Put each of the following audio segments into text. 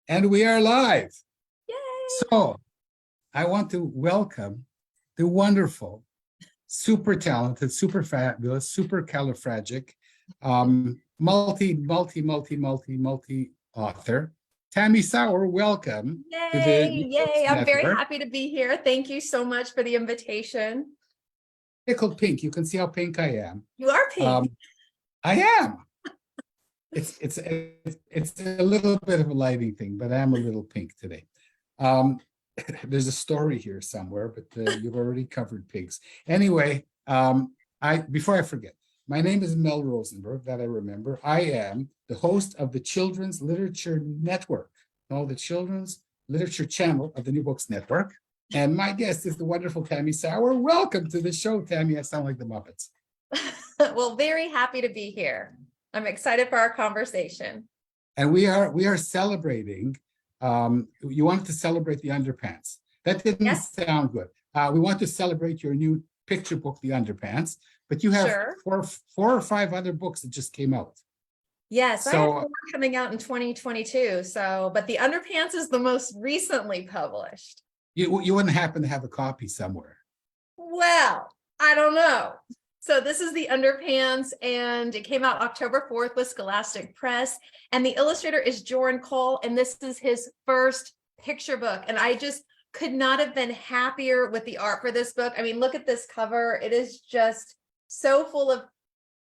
And we are live. Yay! So I want to welcome the wonderful, super talented, super fabulous, super califragic, multi author, Tammi Sauer. Welcome to the New Books Yay! I'm very Network. happy to be here. Thank you so much for the invitation. Pickled pink. You can see how pink I am. You are pink. I am. It's a little bit of a lighting thing, but I'm a little pink today. There's a story here somewhere, but you've already covered pigs. Anyway, before I forget, my name is Mel Rosenberg, that I remember. I am the host of the Children's Literature Network, the Children's Literature Channel of the New Books Network. And my guest is the wonderful Tammi Sauer. Welcome to the show, Tammi. I sound like the Muppets. Well, very happy to be here. I'm excited for our conversation. And we are celebrating. You wanted to celebrate the Underpants. That didn't sound good. We want to celebrate your new picture book, The Underpants, but you have four or five other books that just came out. Yes, so, I have more coming out in 2022. But The Underpants is the most recently published. You wouldn't happen to have a copy somewhere? Well, I don't know. So this is The Underpants, and it came out October 4th with Scholastic Press. And the illustrator is Joran Cole, and this is his first picture book. And I just could not have been happier with the art for this book. I mean, look at this cover. It is just so full of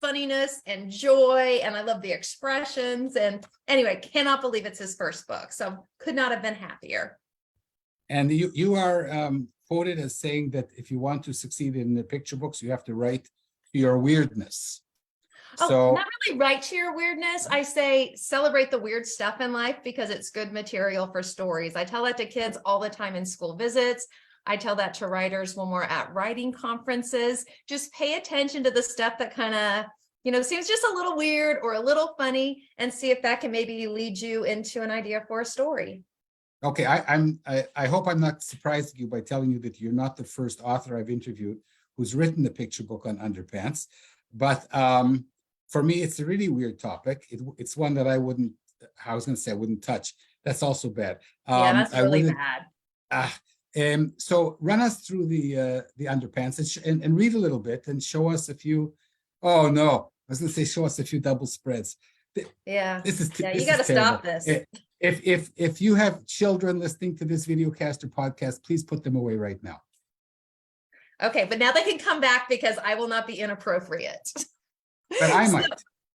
funniness and joy, and I love the expressions. And anyway, cannot believe it's his first book. So could not have been happier. And you are quoted as saying that if you want to succeed in the picture books, you have to write your weirdness. So not really write to your weirdness. I say celebrate the weird stuff in life because it's good material for stories. I tell that to kids all the time in school visits. I tell that to writers when we're at writing conferences. Just pay attention to the stuff that kind of, seems just a little weird or a little funny, and see if that can maybe lead you into an idea for a story. Okay, I hope I'm not surprising you by telling you that you're not the first author I've interviewed who's written a picture book on Underpants. But for me, it's a really weird topic. It's one that I wouldn't touch. That's also bad. Yeah, that's really bad. So run us through the Underpants and read a little bit and show us a few. Oh no, I was going to say show us a few double spreads. Yeah, you got to stop this. If you have children listening to this videocast or podcast, please put them away right now. Okay, but now they can come back because I will not be inappropriate. But I might.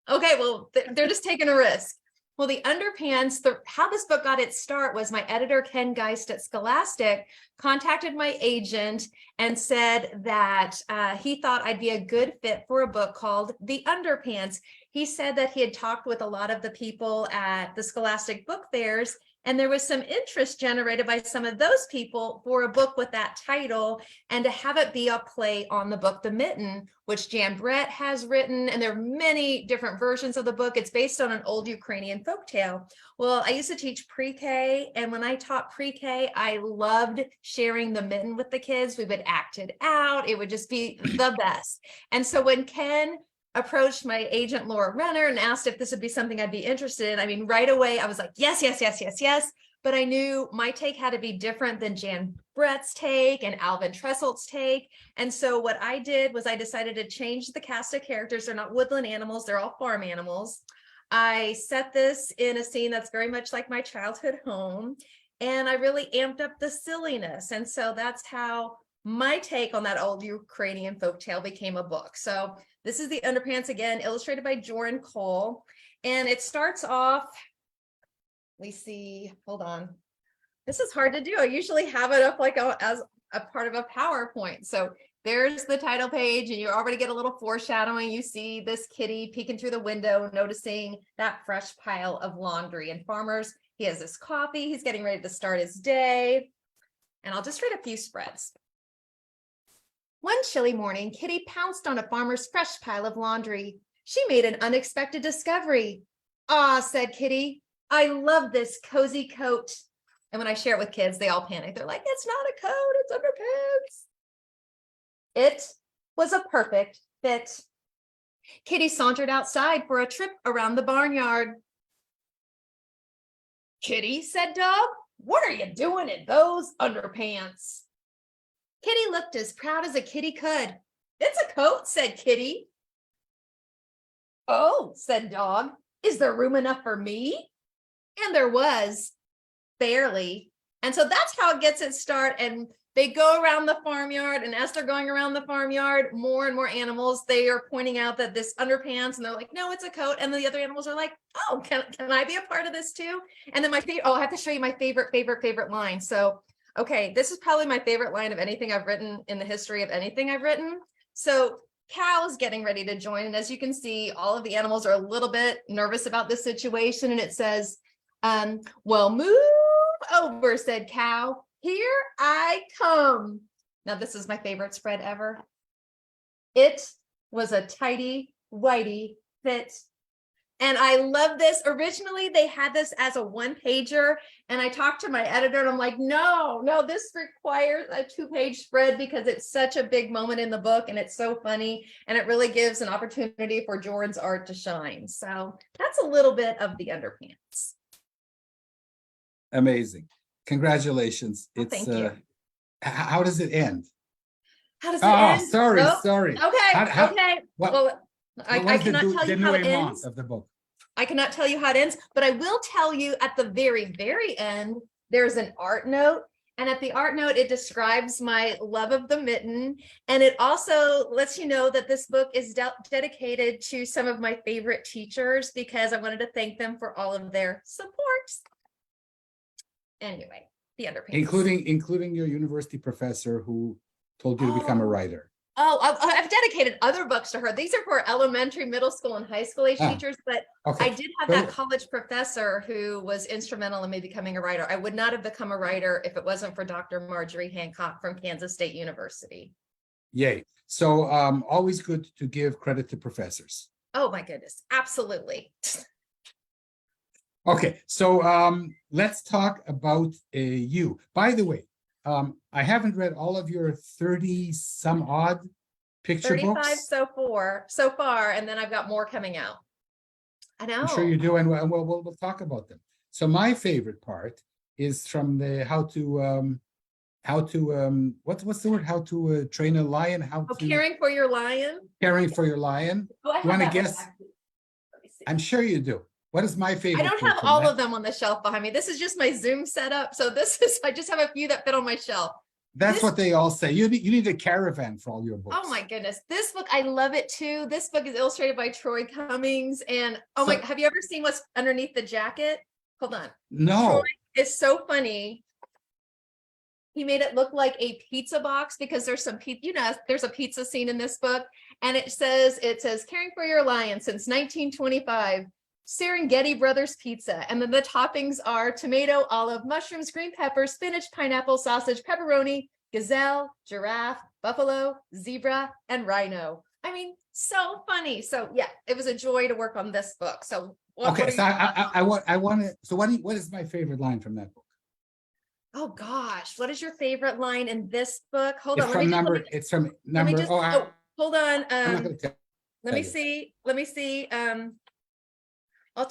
Okay, well, they're just taking a risk. Well, The Underpants, how this book got its start was my editor, Ken Geist at Scholastic, contacted my agent and said that he thought I'd be a good fit for a book called The Underpants. He said that he had talked with a lot of the people at the Scholastic book fairs, and there was some interest generated by some of those people for a book with that title, and to have it be a play on the book The Mitten, which Jan Brett has written, and there are many different versions of the book. It's based on an old Ukrainian folktale. Well, I used to teach pre-K, and when I taught pre-K, I loved sharing The Mitten with the kids. We would act it out. It would just be the best. And so when Ken approached my agent, Laura Renner, and asked if this would be something I'd be interested in, I mean, right away, I was like, yes. But I knew my take had to be different than Jan Brett's take and Alvin Tresselt's take. And so what I did was I decided to change the cast of characters. They're not woodland animals. They're all farm animals. I set this in a scene that's very much like my childhood home. And I really amped up the silliness. And so that's how my take on that old Ukrainian folktale became a book. So this is The Underpants, again, illustrated by Joran Cole. And it starts off, we see, hold on. This is hard to do. I usually have it up like as a part of a PowerPoint. So there's the title page, and you already get a little foreshadowing. You see this kitty peeking through the window, noticing that fresh pile of laundry. And farmers, he has his coffee. He's getting ready to start his day. And I'll just read a few spreads. One chilly morning, Kitty pounced on a farmer's fresh pile of laundry. She made an unexpected discovery. "Ah," said Kitty, "I love this cozy coat." And when I share it with kids, they all panic. They're like, "It's not a coat, it's underpants." It was a perfect fit. Kitty sauntered outside for a trip around the barnyard. Kitty, said Dog, what are you doing in those underpants? Kitty looked as proud as a kitty could. It's a coat, said Kitty. Oh, said Dog, is there room enough for me? And there was, barely. And so that's how it gets its start. And they go around the farmyard, and as they're going around the farmyard, more and more animals, they are pointing out that this underpants, and they're like, no, it's a coat. And then the other animals are like, oh, can I be a part of this too? And then my favorite, oh, I have to show you my favorite line. So, okay, this is probably my favorite line of anything I've written in the history of anything I've written. So Cow's getting ready to join. And as you can see, all of the animals are a little bit nervous about this situation. And it says, well, move over, said Cow. Here I come. Now, this is my favorite spread ever. It was a tidy, whitey fit. And I love this. Originally, they had this as a one-pager. And I talked to my editor and I'm like, no, this requires a 2-page spread because it's such a big moment in the book and it's so funny. And it really gives an opportunity for Jordan's art to shine. So that's a little bit of the underpants. Amazing. Congratulations. Oh, It's thank you. How does it end? How does it end? Sorry. Okay. Okay. Well, I cannot tell you how it ends. Of the book. I cannot tell you how it ends, but I will tell you at the very, very end, there's an art note. And at the art note, it describes my love of the mitten. And it also lets you know that this book is dedicated to some of my favorite teachers because I wanted to thank them for all of their support. Anyway, the underpants. Including your university professor who told you to become a writer. Oh, I've dedicated other books to her. These are for elementary, middle school, and high school age teachers, but okay. I did have that college professor who was instrumental in me becoming a writer. I would not have become a writer if it wasn't for Dr. Marjorie Hancock from Kansas State University. Yay. So always good to give credit to professors. Oh my goodness, absolutely. Okay, so let's talk about you. By the way, I haven't read all of your 30 some odd picture 35 books. so far, and then I've got more coming out. I know. I'm sure you do, and we'll talk about them. So my favorite part is from the how to what's the word? How to train a lion? Caring for your lion. Caring for your lion. Oh, you want to guess? I'm sure you do. What is my favorite? I don't have all of them on the shelf behind me. This is just my Zoom setup. So I just have a few that fit on my shelf. That's what they all say. You need a caravan for all your books. Oh my goodness. This book, I love it too. This book is illustrated by Troy Cummings. And have you ever seen what's underneath the jacket? Hold on. No. Troy is so funny. He made it look like a pizza box because there's some there's a pizza scene in this book. And it says, caring for your lion since 1925. Serengeti Brothers Pizza. And then the toppings are tomato, olive, mushrooms, green peppers, spinach, pineapple, sausage, pepperoni, gazelle, giraffe, buffalo, zebra, and rhino. I mean, so funny. So yeah, it was a joy to work on this book. So what is my favorite line from that book? Oh gosh, what is your favorite line in this book? Hold on. Hold on. Let me see. I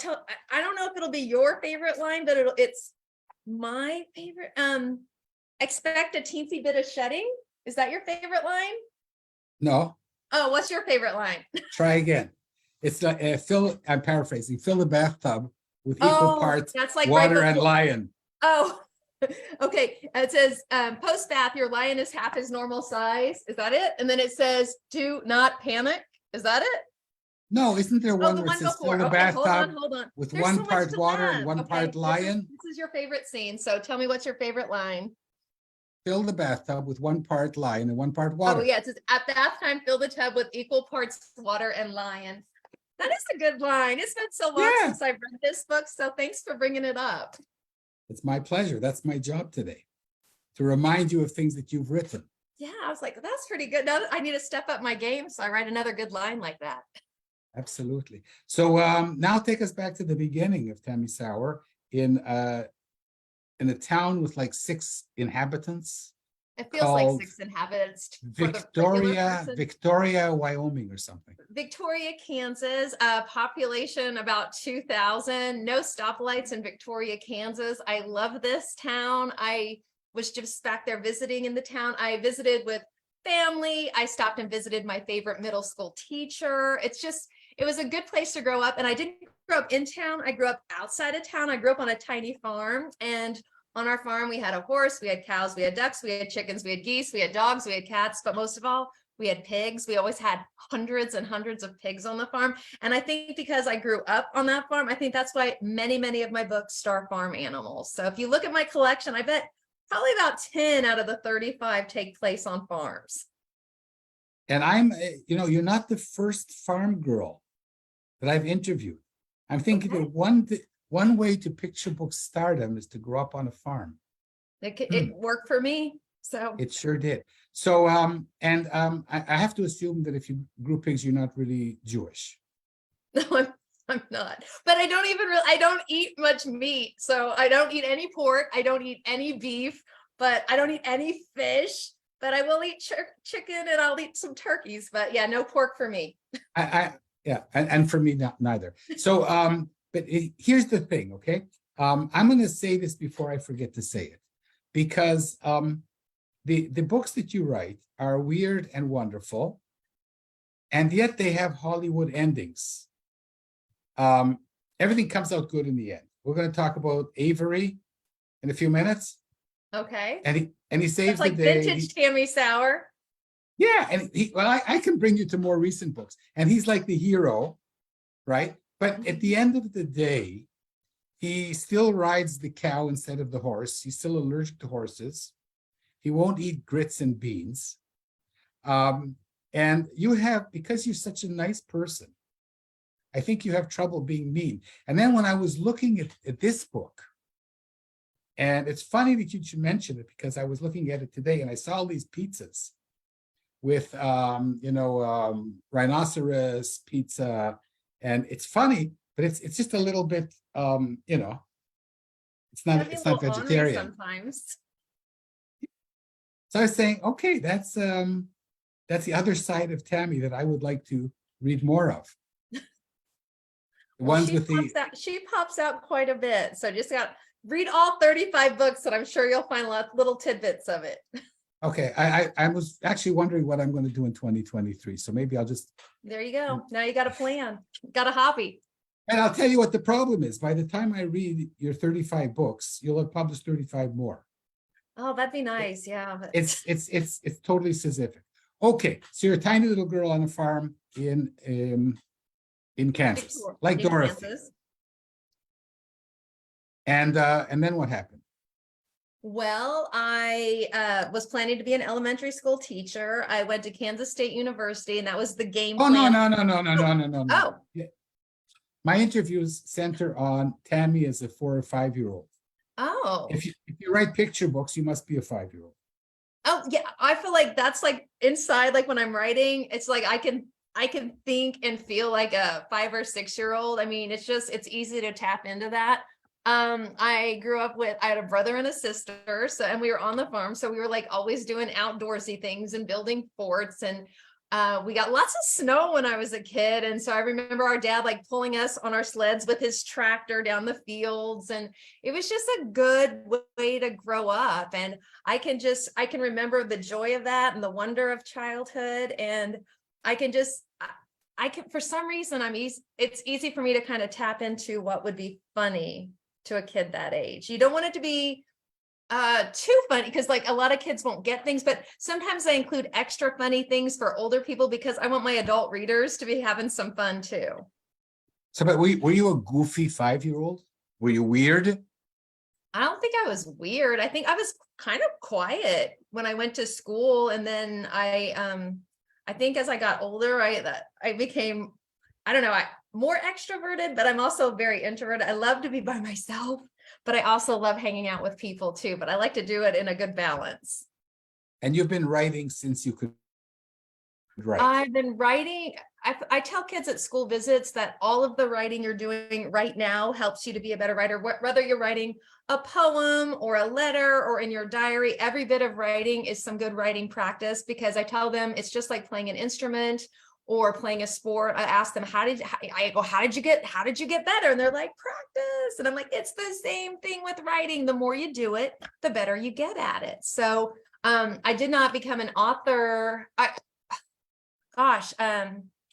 don't know if it'll be your favorite line, but it's my favorite. Expect a teensy bit of shedding. Is that your favorite line? No. Oh, what's your favorite line? Try again. It's I'm paraphrasing. Fill the bathtub with equal parts water and lion. Oh, okay. It says post bath, your lion is half his normal size. Is that it? And then it says do not panic. Is that it? No, isn't there one where it says fill the bathtub hold on. with one part water and one part lion? This is your favorite scene. So tell me what's your favorite line. Fill the bathtub with one part lion and one part water. Oh yeah, it says at bath time, fill the tub with equal parts water and lion. That is a good line. It's been so long since I've read this book, so thanks for bringing it up. It's my pleasure. That's my job today, to remind you of things that you've written. Yeah, I was like, that's pretty good. Now I need to step up my game, so I write another good line like that. Absolutely. So now take us back to the beginning of Tammi Sauer in a town with like 6 inhabitants. It feels like called 6 inhabitants for the regular person. Victoria, Wyoming or something. Victoria, Kansas, population about 2,000, no stoplights in Victoria, Kansas. I love this town. I was just back there visiting in the town. I visited with family. I stopped and visited my favorite middle school teacher. It was a good place to grow up. And I didn't grow up in town. I grew up outside of town. I grew up on a tiny farm, and on our farm, we had a horse, we had cows, we had ducks, we had chickens, we had geese, we had dogs, we had cats, but most of all, we had pigs. We always had hundreds and hundreds of pigs on the farm. And I think because I grew up on that farm, I think that's why many, many of my books star farm animals. So if you look at my collection, I bet probably about 10 out of the 35 take place on farms. And you're not the first farm girl that I've interviewed. I'm thinking that one way to picture book stardom is to grow up on a farm. It worked for me. So it sure did. So, I have to assume that if you grew pigs, you're not really Jewish. No, I'm not. But I don't eat much meat. So I don't eat any pork. I don't eat any beef, but I don't eat any fish. But I will eat chicken, and I'll eat some turkeys. But yeah, no pork for me. And for me, neither. So, but here's the thing, okay? I'm going to say this before I forget to say it, because the books that you write are weird and wonderful, and yet they have Hollywood endings. Everything comes out good in the end. We're going to talk about Avery in a few minutes. Okay. And he saves That's like the day. vintage Tammi Sauer. Yeah, and I can bring you to more recent books, and he's like the hero, right? But at the end of the day, he still rides the cow instead of the horse. He's still allergic to horses. He won't eat grits and beans. And because you're such a nice person, I think you have trouble being mean. And then when I was looking at this book, and it's funny that you should mention it, because I was looking at it today and I saw all these pizzas with, rhinoceros pizza. And it's funny, but it's just a little bit, it's not vegetarian sometimes. So I was saying, okay, that's the other side of Tammi that I would like to read more of. She pops out quite a bit. So just read all 35 books, and I'm sure you'll find little tidbits of it. Okay, I was actually wondering what I'm going to do in 2023. So maybe I'll just. There you go. Now you got a plan, got a hobby. And I'll tell you what the problem is. By the time I read your 35 books, you'll have published 35 more. Oh, that'd be nice. Yeah. It's totally Sisyphic. Okay, so you're a tiny little girl on a farm in Kansas, like Dorothy. Kansas. And then what happened? Well, I was planning to be an elementary school teacher. I went to Kansas State University, and that was the game plan. No. Oh. Yeah. My interviews center on Tammi as a 4 or 5 year old. Oh. If you write picture books, you must be a 5-year-old. Oh yeah, I feel like that's like inside. Like when I'm writing, it's like I can think and feel like a 5 or 6 year old. I mean, it's easy to tap into that. I grew up I had a brother and a sister, and we were on the farm. So we were like always doing outdoorsy things and building forts, and we got lots of snow when I was a kid. And so I remember our dad like pulling us on our sleds with his tractor down the fields. And it was just a good way to grow up. And I can remember the joy of that and the wonder of childhood. And for some reason, it's easy for me to kind of tap into what would be funny to a kid that age. You don't want it to be too funny, because like a lot of kids won't get things, but sometimes I include extra funny things for older people because I want my adult readers to be having some fun too. So, but were you a goofy 5-year-old? Were you weird? I don't think I was weird. I think I was kind of quiet when I went to school, and then I think as I got older, I became, I don't know, more extroverted, but I'm also very introverted. I love to be by myself, but I also love hanging out with people too. But I like to do it in a good balance. And you've been writing since you could write? I've been writing. I tell kids at school visits that all of the writing you're doing right now helps you to be a better writer. Whether you're writing a poem or a letter or in your diary, every bit of writing is some good writing practice, because I tell them it's just like playing an instrument or playing a sport. I ask them, how did you get better? And they're like, practice. And I'm like, it's the same thing with writing. The more you do it, the better you get at it. So I did not become an author.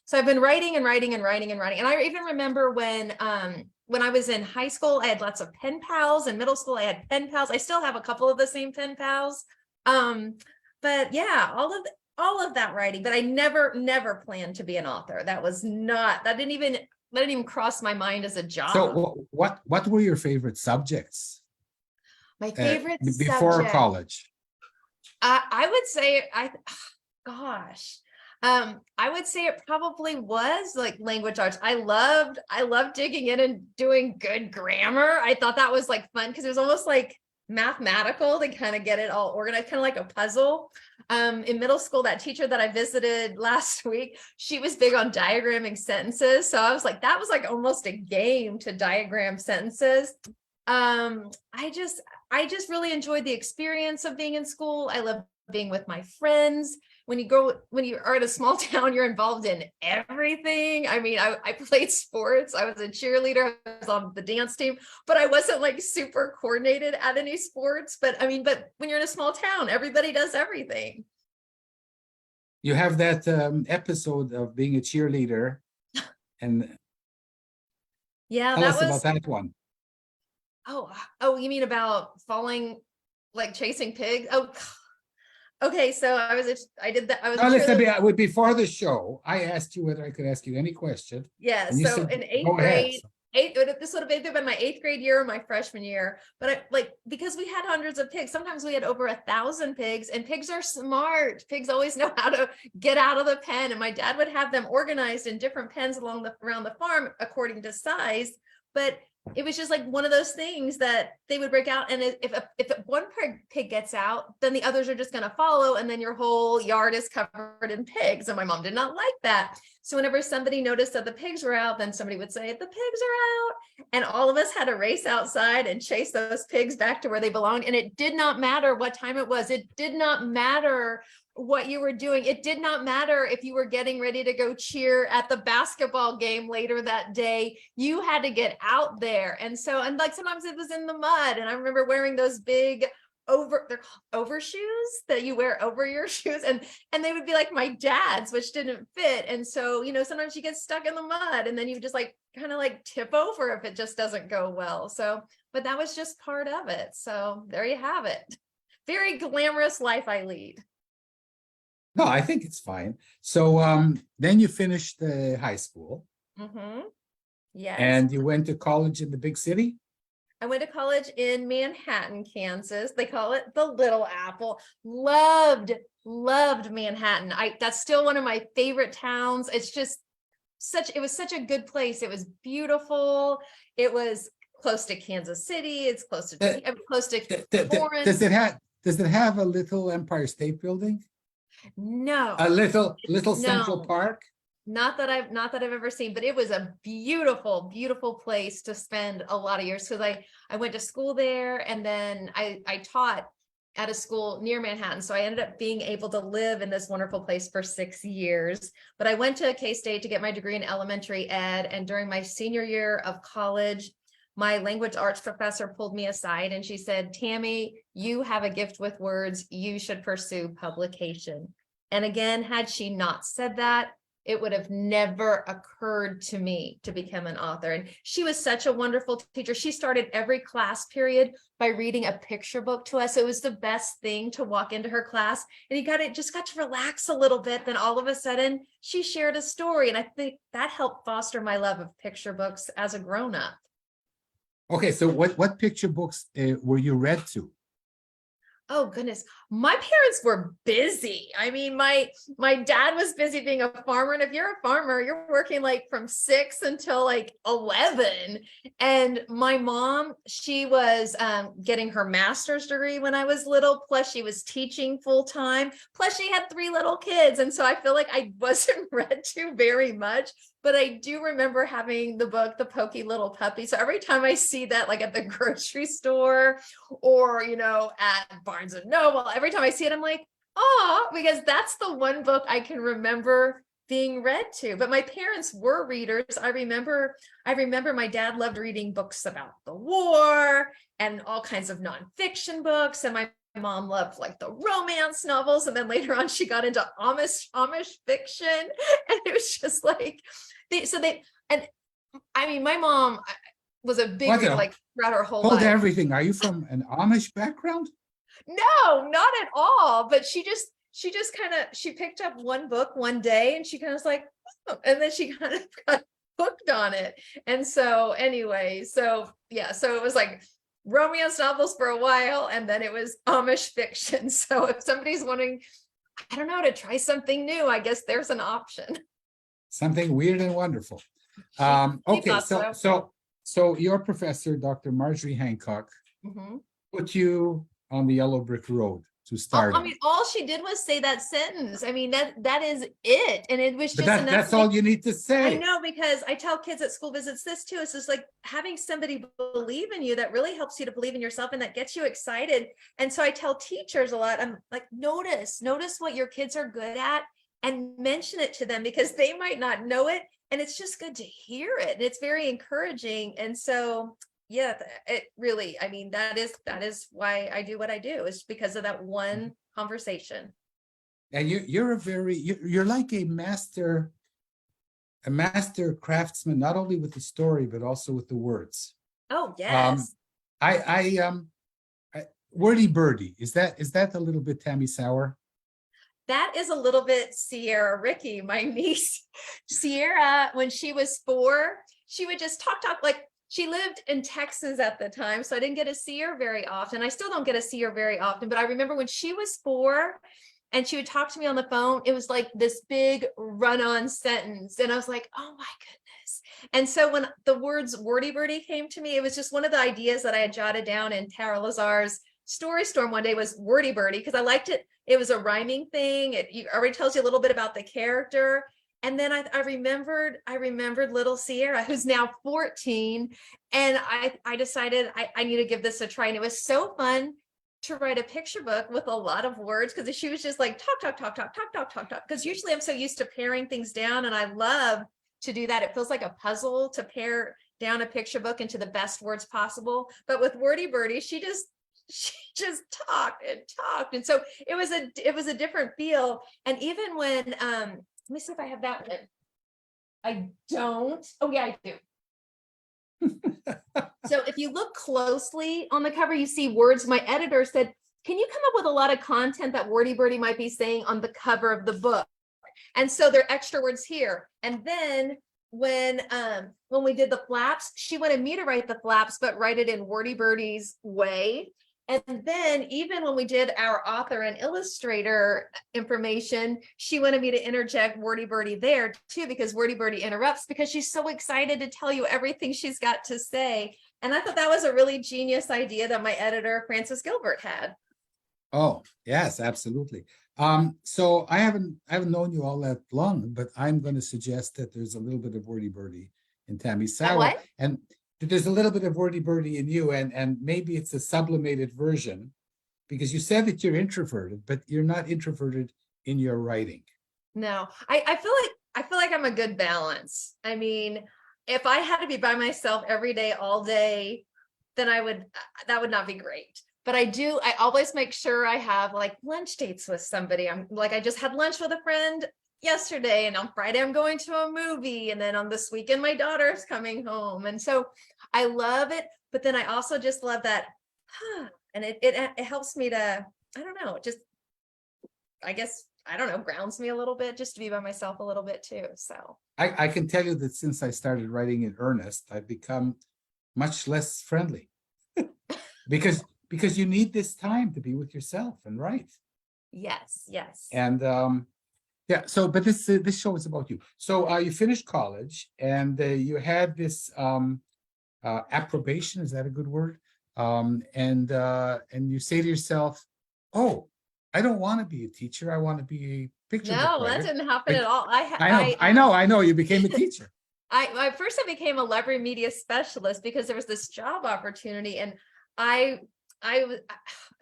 So I've been writing and writing and writing and writing. And I even remember when I was in high school, I had lots of pen pals. In middle school, I had pen pals. I still have a couple of the same pen pals. But yeah, all of that writing, but I never planned to be an author. That didn't even cross my mind as a job. So what were your favorite subjects? My favorite before subject, college? I would say I would say it probably was like language arts. I loved digging in and doing good grammar. I thought that was like fun because it was almost like mathematical to kind of get it all organized, kind of like a puzzle. In middle school, that teacher that I visited last week, she was big on diagramming sentences. So I was like, that was like almost a game to diagram sentences. I just really enjoyed the experience of being in school. I love being with my friends. When you are in a small town, you're involved in everything. I mean, I played sports. I was a cheerleader. I was on the dance team, but I wasn't like super coordinated at any sports. But when you're in a small town, everybody does everything. You have that episode of being a cheerleader, and yeah, tell us about that one. Oh, you mean about falling, like chasing pigs? Oh, okay, so I did that. I was. No, listen, before the show, I asked you whether I could ask you any question. Yeah, so in eighth grade, this would have either been my 8th grade year or my freshman year. But because we had hundreds of pigs, sometimes we had over 1,000 pigs, and pigs are smart. Pigs always know how to get out of the pen. And my dad would have them organized in different pens around the farm according to size. But it was just like one of those things that they would break out. And if one pig gets out, then the others are just going to follow. And then your whole yard is covered in pigs. And my mom did not like that. So whenever somebody noticed that the pigs were out, then somebody would say, the pigs are out. And all of us had to race outside and chase those pigs back to where they belonged. And it did not matter what time it was. It did not matter what you were doing. It did not matter if you were getting ready to go cheer at the basketball game later that day. You had to get out there. And like sometimes it was in the mud. And I remember wearing those big they're called overshoes that you wear over your shoes, and they would be like my dad's, which didn't fit. And so, sometimes you get stuck in the mud and then you just like kind of like tip over if it just doesn't go well. So, but that was just part of it. So there you have it. Very glamorous life I lead. No, I think it's fine. So then you finished high school. Mm-hmm. Yes. And you went to college in the big city? I went to college in Manhattan, Kansas. They call it the Little Apple. Loved Manhattan. That's still one of my favorite towns. It was such a good place. It was beautiful. It was close to Kansas City. It's close to Florence. Does it have a little Empire State Building? No. A little Central Park? Not that I've ever seen, but it was a beautiful, beautiful place to spend a lot of years, because I went to school there, and then I taught at a school near Manhattan. So I ended up being able to live in this wonderful place for 6 years. But I went to K-State to get my degree in elementary ed. And during my senior year of college, my language arts professor pulled me aside and she said, Tammi, you have a gift with words. You should pursue publication. And again, had she not said that, it would have never occurred to me to become an author. And she was such a wonderful teacher. She started every class period by reading a picture book to us. It was the best thing to walk into her class, and you just got to relax a little bit. Then all of a sudden she shared a story. And I think that helped foster my love of picture books as a grown-up. Okay, so what picture books were you read to? Oh goodness, my parents were busy. I mean, my dad was busy being a farmer, and if you're a farmer, you're working like from 6 until like 11. And my mom, she was getting her master's degree when I was little, plus she was teaching full time, plus she had 3 little kids, and so I feel like I wasn't read to very much. But I do remember having the book, The Pokey Little Puppy. So every time I see that, like at the grocery store or, at Barnes and Noble, every time I see it, I'm like, oh, because that's the one book I can remember being read to. But my parents were readers. I remember my dad loved reading books about the war and all kinds of nonfiction books. And my mom loved like the romance novels. And then later on, she got into Amish fiction. And it was just like, and I mean, my mom was a big reader, like throughout her whole Hold life. everything. Are you from an Amish background? No, not at all. But she picked up one book one day and she kind of was like, oh, and then she kind of got hooked on it. And so anyway, so it was like romance novels for a while, and then it was Amish fiction. So if somebody's wanting, I don't know, to try something new, I guess there's an option. Something weird and wonderful. She Okay, thought so your professor, Dr. Marjorie Hancock, Mhm. put you on the yellow brick road to I stardom. mean, all she did was say that sentence. I mean, that is it. And it was But just enough. that's all you need to I say. know, because I tell kids at school visits this too. It's just like having somebody believe in you that really helps you to believe in yourself, and that gets you excited. And so I tell teachers a lot, I'm like, notice what your kids are good at and mention it to them, because they might not know it. And it's just good to hear it. And it's very encouraging. And so, yeah, it really, I mean, that is why I do what I do, is because of that one conversation. And you're like a master craftsman, not only with the story, but also with the words. Oh, yes. Wordy Birdy, is that a little bit Tammi Sauer? That is a little bit Sierra Ricky, my niece. Sierra, when she was 4, she would just talk, like she lived in Texas at the time. So I didn't get to see her very often. I still don't get to see her very often, but I remember when she was 4 and she would talk to me on the phone, it was like this big run-on sentence. And I was like, oh my goodness. And so when the words Wordy Birdy came to me, it was just one of the ideas that I had jotted down in Tara Lazar's Story Storm one day, was Wordy Birdy, because I liked it. It was a rhyming thing. It already tells you a little bit about the character. And then I remembered little Sierra, who's now 14. And I decided I need to give this a try. And it was so fun to write a picture book with a lot of words, because she was just like talk. Because usually I'm so used to paring things down, and I love to do that. It feels like a puzzle to pare down a picture book into the best words possible. But with Wordy Birdy, she just talked. And so it was a different feel. And even when let me see if I have that one. I don't. Oh yeah, I do. So if you look closely on the cover, you see words. My editor said, can you come up with a lot of content that Wordy Birdy might be saying on the cover of the book? And so there are extra words here. And then when we did the flaps, she wanted me to write the flaps, but write it in Wordy Birdy's way. And then even when we did our author and illustrator information, she wanted me to interject Wordy Birdy there too, because Wordy Birdy interrupts, because she's so excited to tell you everything she's got to say. And I thought that was a really genius idea that my editor, Frances Gilbert, had. Oh, yes, absolutely. So I haven't known you all that long, but I'm going to suggest that there's a little bit of Wordy Birdy in Tammi Sauer, and there's a little bit of Wordy Birdy in you, and maybe it's a sublimated version, because you said that you're introverted, but you're not introverted in your writing. No, I feel like I'm a good balance. I mean, if I had to be by myself every day, all day, then that would not be great. But I always make sure I have like lunch dates with somebody. I just had lunch with a friend yesterday, and on Friday I'm going to a movie, and then on this weekend my daughter's coming home. And so I love it, but then I also just love that, and it helps me to, I don't know, just, I guess, I don't know, grounds me a little bit, just to be by myself a little bit too. So I can tell you that since I started writing in earnest, I've become much less friendly because because you need this time to be with yourself and write. Yes, yes. And yeah, so but this show is about you. So you finished college and you had this approbation, is that a good word? And you say to yourself, oh, I don't want to be a teacher, I want to be a picture book No, that writer. didn't happen at all. I know, you became a teacher. I first I became a library media specialist because there was this job opportunity, and I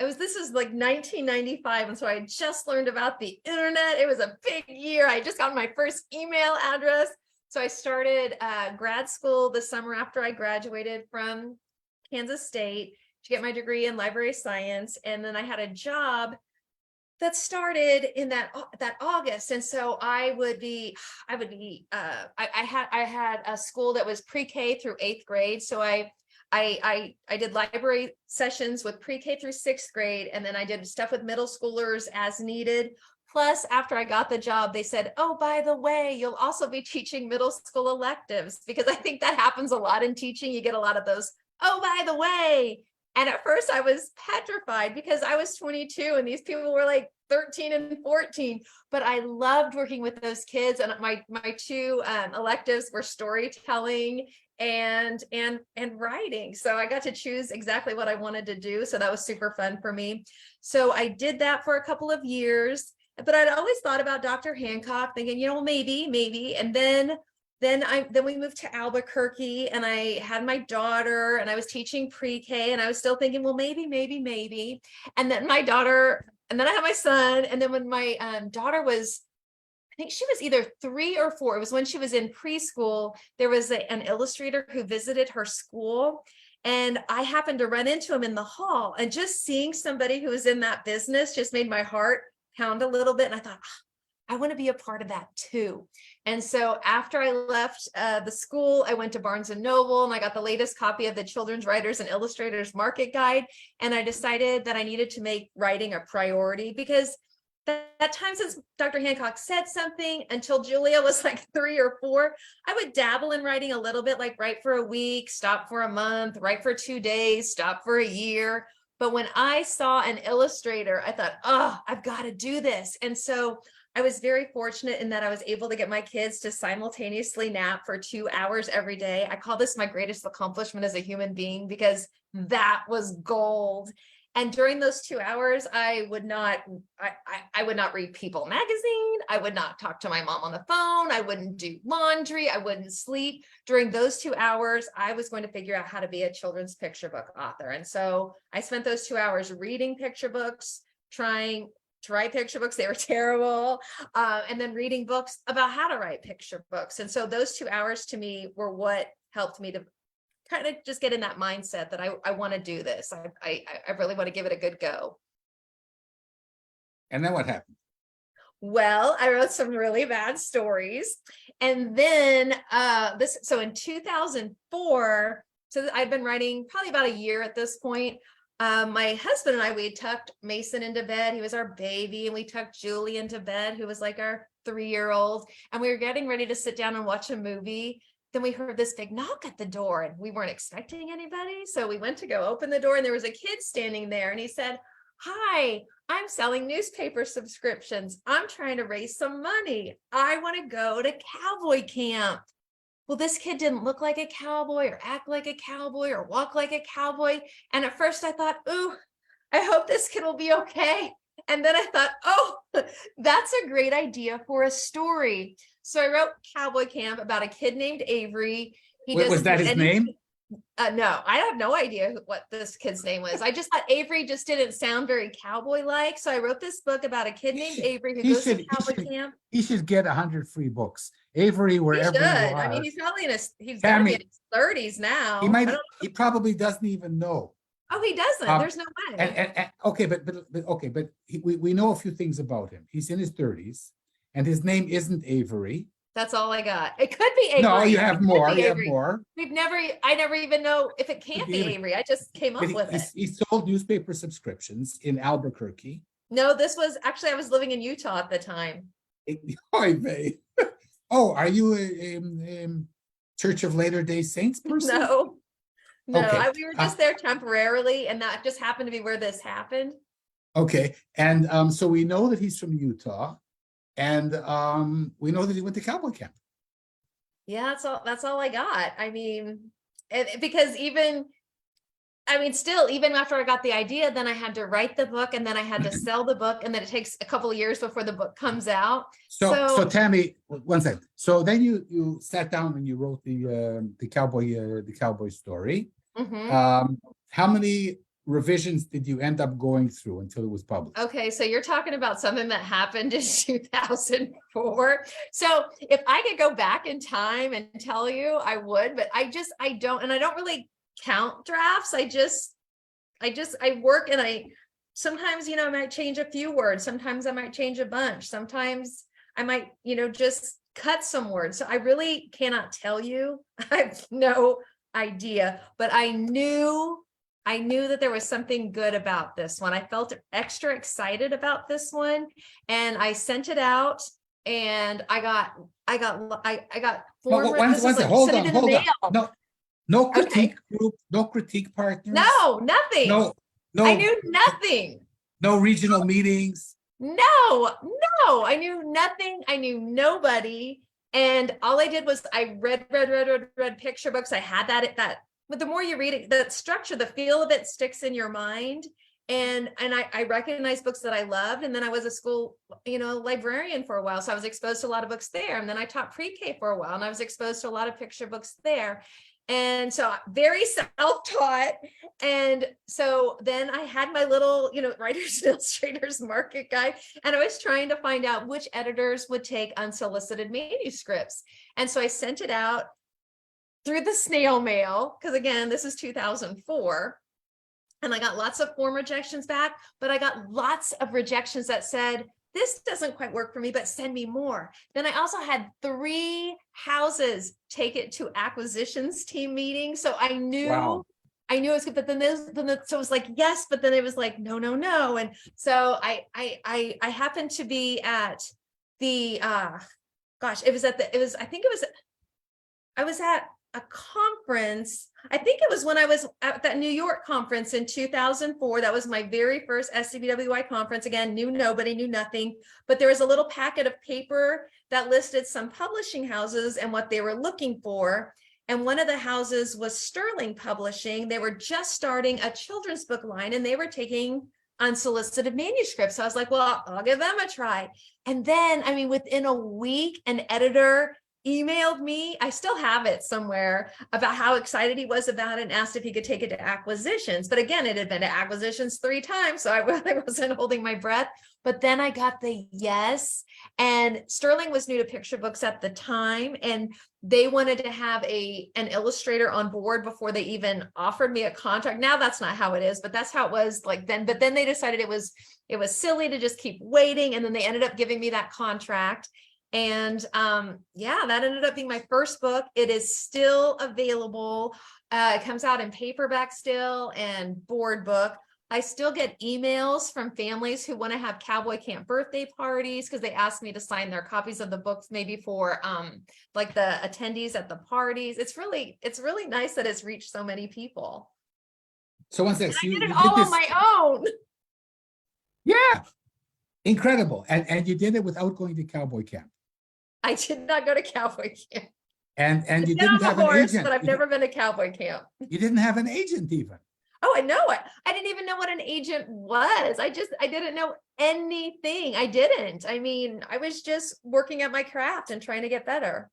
was this is like 1995, and so I just learned about the internet. It was a big year. I just got my first email address. So I started grad school the summer after I graduated from Kansas State to get my degree in library science, and then I had a job that started in that August. And so I had a school that was pre-K through 8th grade. So I did library sessions with pre-K through 6th grade, and then I did stuff with middle schoolers as needed. Plus, after I got the job, they said, oh, by the way, you'll also be teaching middle school electives, because I think that happens a lot in teaching. You get a lot of those, oh, by the way. And at first I was petrified because I was 22 and these people were like 13 and 14, but I loved working with those kids. And my two electives were storytelling and writing. So I got to choose exactly what I wanted to do. So that was super fun for me. So I did that for a couple of years, but I'd always thought about Dr. Hancock, thinking, maybe. And then we moved to Albuquerque, and I had my daughter, and I was teaching pre-K, and I was still thinking, well, maybe. And then I had my son. And then when my daughter was, I think she was either 3 or 4, it was when she was in preschool, there was an illustrator who visited her school, and I happened to run into him in the hall, and just seeing somebody who was in that business just made my heart pound a little bit. And I thought, I want to be a part of that too. And so after I left the school, I went to Barnes and Noble, and I got the latest copy of the Children's Writers and Illustrators Market Guide. And I decided that I needed to make writing a priority, because that time since Dr. Hancock said something until Julia was like 3 or 4, I would dabble in writing a little bit, like write for a week, stop for a month, write for 2 days, stop for a year. But when I saw an illustrator, I thought, oh, I've got to do this. And so I was very fortunate in that I was able to get my kids to simultaneously nap for 2 hours every day. I call this my greatest accomplishment as a human being, because that was gold. And during those 2 hours, I would not read People magazine. I would not talk to my mom on the phone. I wouldn't do laundry. I wouldn't sleep. During those 2 hours, I was going to figure out how to be a children's picture book author. And so I spent those 2 hours reading picture books, trying to write picture books. They were terrible. And then reading books about how to write picture books. And so those 2 hours to me were what helped me to kind of just get in that mindset that I want to do this. I really want to give it a good go. And then what happened? Well, I wrote some really bad stories. And then so in 2004, so I'd been writing probably about a year at this point. My husband and I, we had tucked Mason into bed. He was our baby. And we tucked Julie into bed, who was like our 3-year-old. And we were getting ready to sit down and watch a movie. Then we heard this big knock at the door, and we weren't expecting anybody. So we went to go open the door, and there was a kid standing there, and he said, hi, I'm selling newspaper subscriptions. I'm trying to raise some money. I want to go to Cowboy Camp. Well, this kid didn't look like a cowboy or act like a cowboy or walk like a cowboy. And at first I thought, ooh, I hope this kid will be okay. And then I thought, oh, that's a great idea for a story. So I wrote Cowboy Camp about a kid named Avery. Was that his name? No, I have no idea what this kid's name was. I just thought Avery just didn't sound very cowboy-like. So I wrote this book about a kid named Avery who goes to Cowboy Camp. He should get 100 free books. Avery, wherever you are. I mean, he's probably he's gotta be in his 30s now. He probably doesn't even know. Oh, he doesn't. There's no way. Okay, but we know a few things about him. He's in his 30s, and his name isn't Avery. That's all I got. It could be Avery. No, you have more. You have more. I never even know if it can't be Avery. I just came up with it. He sold newspaper subscriptions in Albuquerque. No, this was actually, I was living in Utah at the time. Oh, are you a Church of Latter-day Saints person? No, Okay. we were just there temporarily, and that just happened to be where this happened. Okay. And so we know that he's from Utah, and we know that he went to Cowboy Camp. Yeah, that's all I got. I mean, because still, even after I got the idea, then I had to write the book, and then I had to sell the book, and then it takes a couple of years before the book comes out. So Tammi, one second. So then you sat down and you wrote the cowboy story. Mhm. How many revisions did you end up going through until it was published? Okay, so you're talking about something that happened in 2004. So if I could go back in time and tell you, I would, but I don't, and I don't really count drafts. I work, and sometimes, I might change a few words. Sometimes I might change a bunch. Sometimes I might, just cut some words. So I really cannot tell you. I have no idea, but I knew that there was something good about this one. I felt extra excited about this one, and I sent it out, and I got form. One second. Hold on. No critique Okay. group, no critique partners. No, nothing. No. I knew nothing. No regional meetings. No, I knew nothing. I knew nobody. And all I did was I read picture books. I had that, but the more you read it, the structure, the feel of it sticks in your mind. And I recognized books that I loved. And then I was a school, librarian for a while. So I was exposed to a lot of books there. And then I taught pre-K for a while, and I was exposed to a lot of picture books there. And so very self-taught. And so then I had my little, Writers and Illustrators market guide, and I was trying to find out which editors would take unsolicited manuscripts. And so I sent it out through the snail mail, because again, this is 2004. And I got lots of form rejections back, but I got lots of rejections that said, this doesn't quite work for me, but send me more. Then I also had 3 houses take it to acquisitions team meetings. So I knew, Wow. it was good. But so it was like, yes, but then it was like, no. And so I happened to be at the, I was at a conference. I think it was when I was at that New York conference in 2004. That was my very first SCBWI conference. Again, knew nobody, knew nothing, but there was a little packet of paper that listed some publishing houses and what they were looking for. And one of the houses was Sterling Publishing. They were just starting a children's book line, and they were taking unsolicited manuscripts. So I was like, well, I'll give them a try. And then, within a week, an editor emailed me, I still have it somewhere, about how excited he was about it and asked if he could take it to acquisitions. But again, it had been to acquisitions 3 times, so I wasn't holding my breath. But then I got the yes, and Sterling was new to picture books at the time, and they wanted to have an illustrator on board before they even offered me a contract. Now that's not how it is, but that's how it was like then. But then they decided it was silly to just keep waiting, and then they ended up giving me that contract. And that ended up being my first book. It is still available. It comes out in paperback still, and board book. I still get emails from families who want to have Cowboy Camp birthday parties, because they ask me to sign their copies of the books, maybe for like the attendees at the parties. It's really nice that it's reached so many people. So one second, I did it all on my own. Yeah, incredible. And you did it without going to Cowboy Camp. I did not go to Cowboy Camp. And you didn't have an agent. But I've never been to Cowboy Camp. You didn't have an agent even. Oh, I know it. I didn't even know what an agent was. I didn't know anything. I didn't. I was just working at my craft and trying to get better.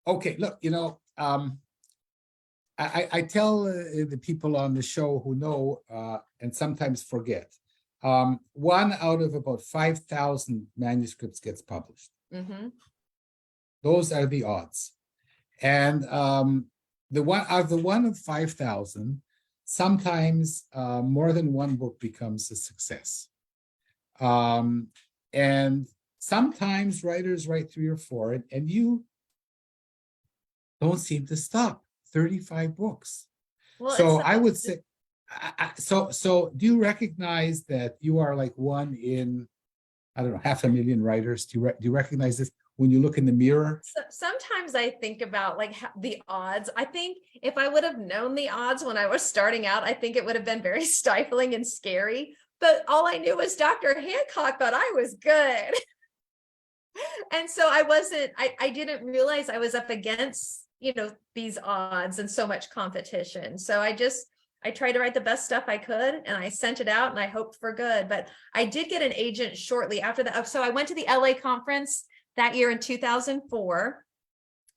Okay, look, I tell the people on the show who know and sometimes forget. 1 out of about 5,000 manuscripts gets published. Mm-hmm. Those are the odds. And the one of 5,000, sometimes more than one book becomes a success. And sometimes writers write 3 or 4, and you don't seem to stop. 35 books. Well, so I would say, so do you recognize that you are like one in, I don't know, 500,000 writers? Do you recognize this? when you look in the mirror? Sometimes I think about like the odds. I think if I would have known the odds when I was starting out, I think it would have been very stifling and scary. But all I knew was Dr. Hancock thought I was good. And so I didn't realize I was up against, these odds and so much competition. So I tried to write the best stuff I could and I sent it out and I hoped for good. But I did get an agent shortly after that. So I went to the LA conference that year in 2004.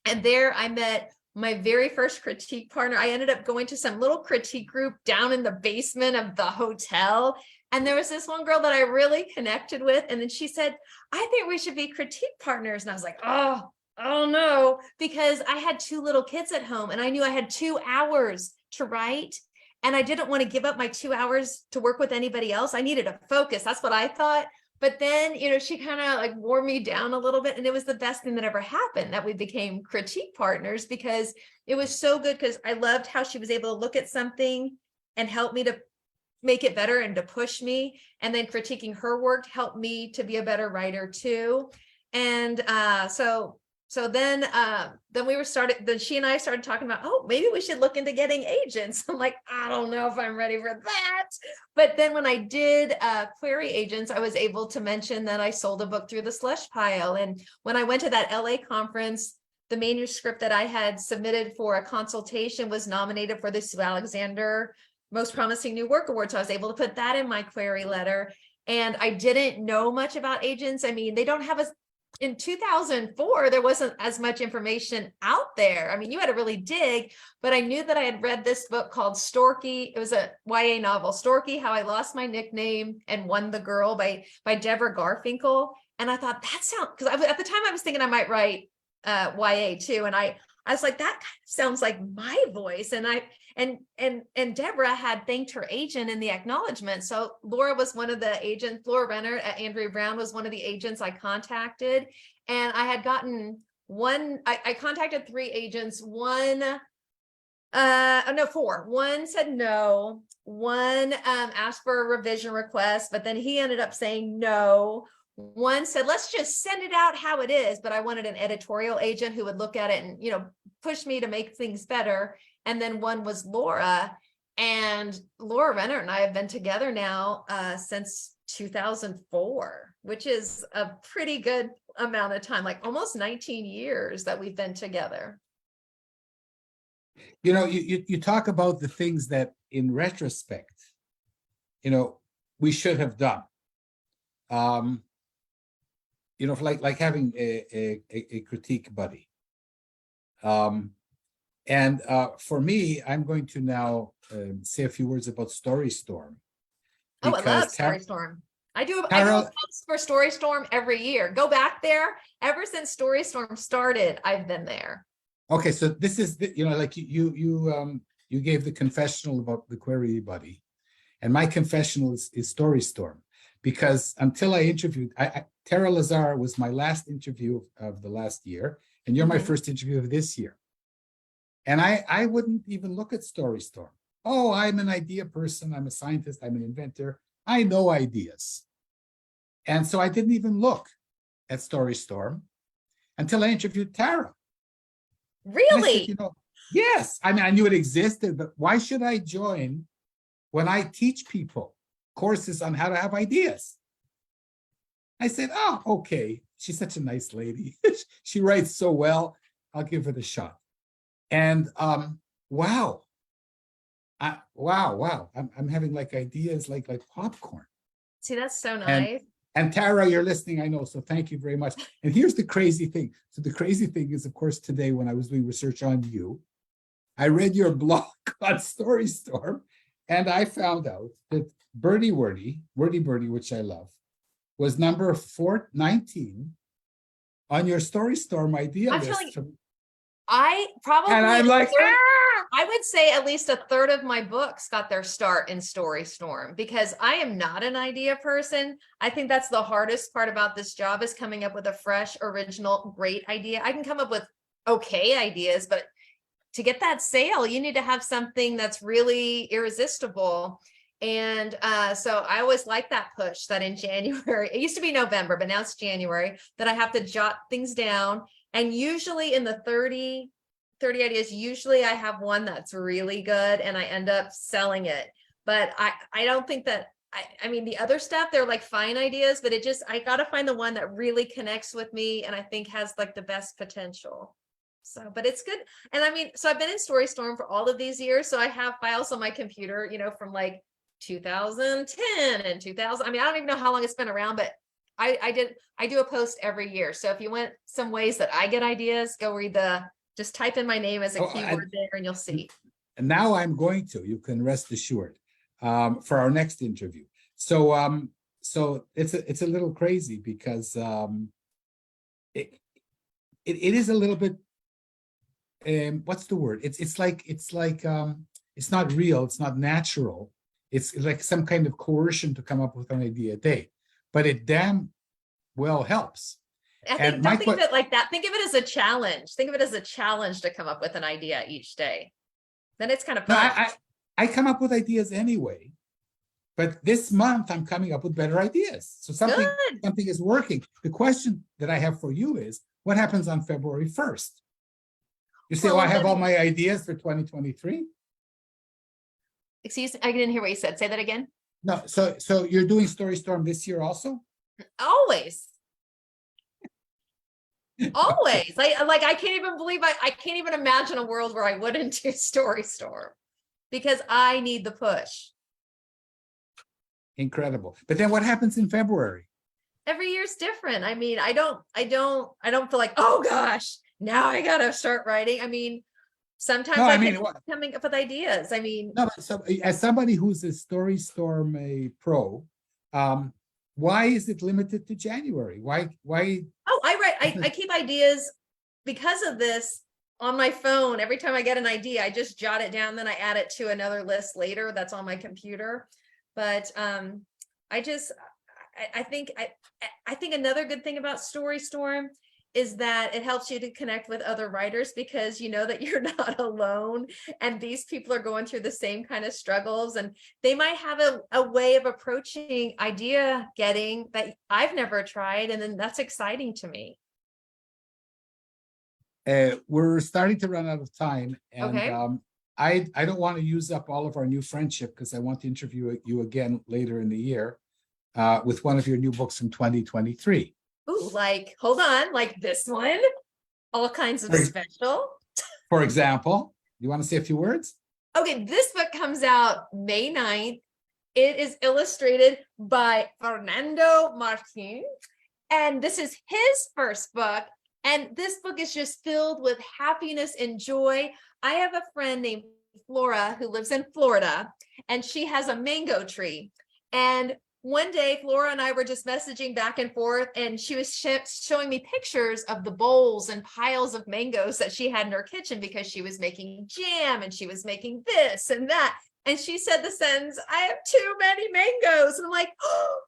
And there I met my very first critique partner. I ended up going to some little critique group down in the basement of the hotel. And there was this one girl that I really connected with. And then she said, I think we should be critique partners. And I was like, oh no, because I had 2 little kids at home and I knew I had 2 hours to write. And I didn't want to give up my 2 hours to work with anybody else. I needed a focus. That's what I thought. But then, she kind of like wore me down a little bit. And it was the best thing that ever happened that we became critique partners, because it was so good, because I loved how she was able to look at something and help me to make it better and to push me. And then critiquing her work helped me to be a better writer too. And so then she and I started talking about, oh, maybe we should look into getting agents. I'm like, I don't know if I'm ready for that. But then when I did query agents, I was able to mention that I sold a book through the slush pile. And when I went to that LA conference, the manuscript that I had submitted for a consultation was nominated for the Sue Alexander Most Promising New Work Award. So I was able to put that in my query letter. And I didn't know much about agents. I mean, they don't have in 2004, there wasn't as much information out there. I mean, you had to really dig, but I knew that I had read this book called Storky. It was a YA novel, Storky, How I Lost My Nickname and Won the Girl by Deborah Garfinkel. And I thought that sounds, because at the time I was thinking I might write YA too. And I was like, that kind of sounds like my voice. And Deborah had thanked her agent in the acknowledgement. So Laura was one of the agents. Laura Renner at Andrew Brown was one of the agents I contacted. And I had gotten I contacted 3 agents. 4. One said no. One asked for a revision request, but then he ended up saying no. One said, let's just send it out how it is. But I wanted an editorial agent who would look at it and, push me to make things better. And then one was Laura, and Laura Renner and I have been together now since 2004, which is a pretty good amount of time, like almost 19 years that we've been together. You talk about the things that in retrospect, we should have done. Like having a critique buddy. And for me, I'm going to now say a few words about Storystorm. Oh, I love Storystorm. I do a post for Storystorm every year. Go back there. Ever since Storystorm started, I've been there. Okay, so this is like you gave the confessional about the query buddy, and my confessional is Storystorm, because until I interviewed, Tara Lazar was my last interview of the last year, and you're my first interview of this year. And I wouldn't even look at Storystorm. Oh, I'm an idea person. I'm a scientist. I'm an inventor. I know ideas. And so I didn't even look at Storystorm until I interviewed Tara. Really? Said, yes. I mean, I knew it existed, but why should I join when I teach people courses on how to have ideas? I said, oh, okay. She's such a nice lady. She writes so well. I'll give it a shot. And wow. I'm having like ideas like popcorn. See, that's so nice. And Tara, you're listening, I know, so thank you very much. And here's the crazy thing. So the crazy thing is, of course, today when I was doing research on you, I read your blog on Storystorm, and I found out that Wordy Birdy, which I love, was number 419 on your Storystorm idea list. I probably, and I'm like, I would say at least a third of my books got their start in Storystorm, because I am not an idea person. I think that's the hardest part about this job, is coming up with a fresh, original, great idea. I can come up with okay ideas, but to get that sale, you need to have something that's really irresistible. And so I always like that push that in January, it used to be November, but now it's January, that I have to jot things down. And usually in the 30 ideas, usually I have one that's really good and I end up selling it. But I don't think that, I mean, the other stuff, they're like fine ideas, but I got to find the one that really connects with me and I think has like the best potential. So, but it's good. And I mean, so I've been in Storystorm for all of these years. So I have files on my computer, from like 2010 and 2000. I mean, I don't even know how long it's been around, but I do a post every year. So if you want some ways that I get ideas, go read just type in my name as a keyword there and you'll see. And now I'm going to, you can rest assured, for our next interview. So so it's a little crazy because it is a little bit, what's the word? It's like it's not real, it's not natural. It's like some kind of coercion to come up with an idea a day, but it damn well helps. I think, don't think of it like that. Think of it as a challenge. Think of it as a challenge to come up with an idea each day. Then it's kind of fun. No, I come up with ideas anyway, but this month I'm coming up with better ideas. So something is working. The question that I have for you is, what happens on February 1st? You say, well, I have all my ideas for 2023. Excuse me, I didn't hear what you said. Say that again. No, so you're doing Storystorm this year also? Always. Always. I can't even believe I can't even imagine a world where I wouldn't do Storystorm because I need the push. Incredible. But then what happens in February? Every year's different. I mean, I don't feel like, oh gosh, now I gotta start writing. I mean, sometimes coming up with ideas. I mean, no, but so as somebody who's a Storystorm pro, why is it limited to January? Why? Oh, I keep ideas because of this on my phone. Every time I get an idea, I just jot it down, then I add it to another list later that's on my computer. But I think another good thing about Storystorm is that it helps you to connect with other writers because you know that you're not alone and these people are going through the same kind of struggles and they might have a way of approaching idea getting that I've never tried, and then that's exciting to me. We're starting to run out of time, and okay. I don't want to use up all of our new friendship because I want to interview you again later in the year with one of your new books from 2023. Ooh, hold on, like this one, all kinds of special. For example, you want to say a few words? Okay, this book comes out May 9th. It is illustrated by Fernando Martin, and this is his first book. And this book is just filled with happiness and joy. I have a friend named Flora who lives in Florida, and she has a mango tree. And one day, Flora and I were just messaging back and forth, and she was showing me pictures of the bowls and piles of mangoes that she had in her kitchen because she was making jam and she was making this and that. And she said the sentence, "I have too many mangoes." And I'm like, oh,